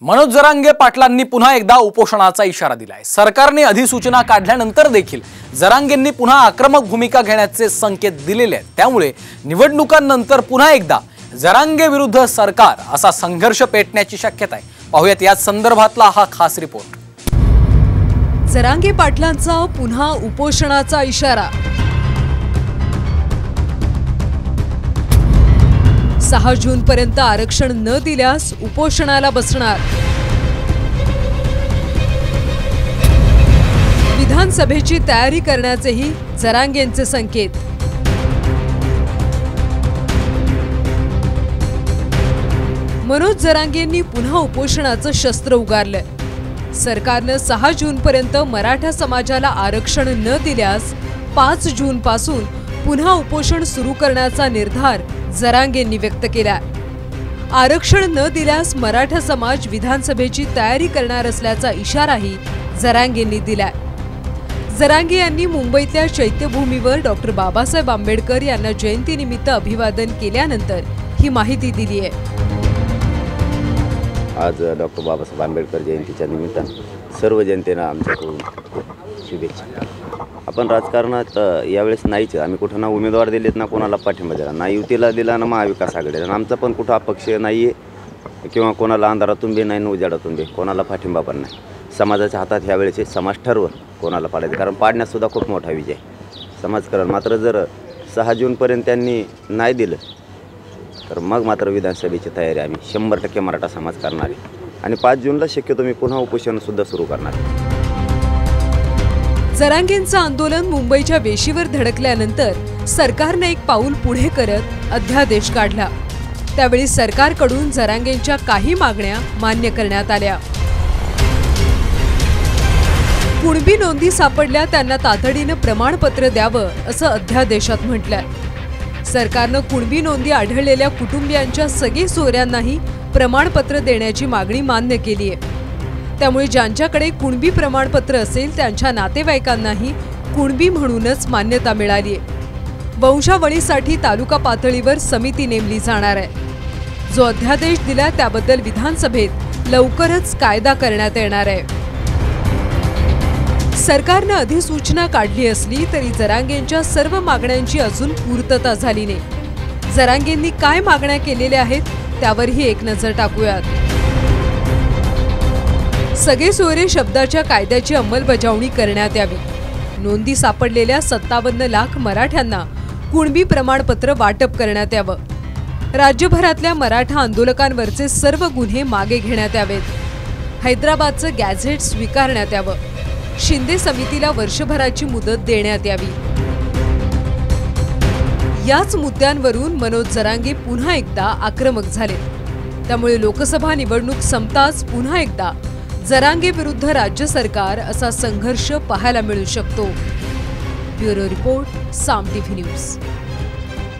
मनोज जरांगे पाटलांनी पुन्हा एकदा उपोषणाचा इशारा दिलाय। सरकारने अधिसूचना काढल्यानंतर देखील जरांगेंनी पुन्हा आक्रमक भूमिका घेण्याचे संकेत दिलेले आहेत। त्यामुळे निवडणुकांनंतर पुन्हा एकदा जरांगे विरुद्ध सरकार असा संघर्ष पेटण्याची शक्यता आहे। पाहूयात या संदर्भातला हा खास रिपोर्ट। जरांगे पाटलांचा पुन्हा उपोषणाचा इशारा। 6 जून पर्यंत आरक्षण न दिल्यास उपोषणाला बसणार। विधानसभेची तयारी करण्याचेही जरांगेंचे संकेत। मनोज जरांगेंनी पुन्हा उपोषणाचं शस्त्र उगारलंय। सरकारने 6 जून पर्यंत मराठा समाजाला आरक्षण न दिल्यास 5 जून पासून पुन्हा उपोषण सुरू करण्याचा निर्धार जरांगेंनी व्यक्त केला। आरक्षण न दिल्यास मराठा समाज विधानसभेची तयारी करणार असल्याचा इशाराही जरांगेंनी दिलाय। जरांगे यांनी मुंबईतल्या चैत्यभूमीवर डॉक्टर बाबासाहेब आंबेडकर यांना जयंतीनिमित्त अभिवादन केल्यानंतर ही माहिती दिली आहे। आज डॉक्टर बाबासाहेब आंबेडकर जयंतीच्या निमित्तानं सर्व जनतेला आमच्याकडून शुभेच्छा। आपण राजकारणात यावेळेस नाहीच, आम्ही कुठं ना उमेदवार दिलेत ना कोणाला पाठिंबा दिला, ना युतीला दिला ना महाविकास आघाडीला। आमचा पण कुठं अपक्ष नाही आहे किंवा कोणाला अंधारातून बी नाही, उजाडातून बी कोणाला पाठिंबा पण नाही। समाजाच्या हातात ह्यावेळेस समाज ठरवून कोणाला पाडायचं, कारण पाडण्यातसुद्धा खूप मोठा विजय समाजकारण। मात्र जर 6 जूनपर्यंत त्यांनी नाही दिलं तर मग मात्र विधानसभेची तयारी आम्ही 100% मराठा समाज करणार आहे आणि 5 जूनला शक्यतो मी पुन्हा उपोषणसुद्धा सुरू करणार आहे। जरांगेंचं आंदोलन मुंबईच्या वेशीवर धडकल्यानंतर सरकारने एक पाऊल पुढे करत अध्यादेश काढला। त्यावेळी सरकारकडून जरांगेंच्या काही मागण्या मान्य करण्यात आल्या। कुणबी नोंदी सापडल्या त्यांना तातडीने प्रमाणपत्र द्यावं असं अध्यादेशात म्हटलंय। सरकारनं कुणबी नोंदी आढळलेल्या कुटुंबियांच्या सगळ्या सोयऱ्यांनाही प्रमाणपत्र देण्याची मागणी मान्य केली आहे। त्यामुळे ज्यांच्याकडे कुणबी प्रमाणपत्र असेल त्यांच्या नातेवाईकांनाही कुणबी म्हणूनच मान्यता मिळाली आहे। वंशावळीसाठी तालुका पातळीवर समिती नेमली जाणार आहे। जो अध्यादेश दिला त्याबद्दल विधानसभेत लवकरच कायदा करण्यात येणार आहे। सरकारने अधिसूचना काढली असली तरी जरांगेंच्या सर्व मागण्यांची अजून पूर्तता झाली नाही। जरांगेंनी काय मागण्या केलेल्या आहेत त्यावरही एक नजर टाकूयात। सगळे सोयरे शब्दाच्या कायद्याची अंमलबजावणी करण्यात यावी। नोंदी सापडलेल्या 57 लाख मराठ्यांना कुणबी प्रमाणपत्र वाटप करण्यात यावं। राज्यभरातल्या मराठा आंदोलकांवरचे सर्व गुन्हे मागे घेण्यात यावेत। हैदराबादचं गॅझेट स्वीकारण्यात यावं। शिंदे समितीला वर्षभराची मुदत देण्यात यावी। याच मुद्द्यांवरून मनोज जरांगे पुन्हा एकदा आक्रमक झाले। त्यामुळे लोकसभा निवडणूक संपताच पुन्हा एकदा जरांगे विरुद्ध राज्य सरकार असा संघर्ष पाहायला मिळू शकतो। ब्युरो रिपोर्ट, साम टीव्ही न्यूज।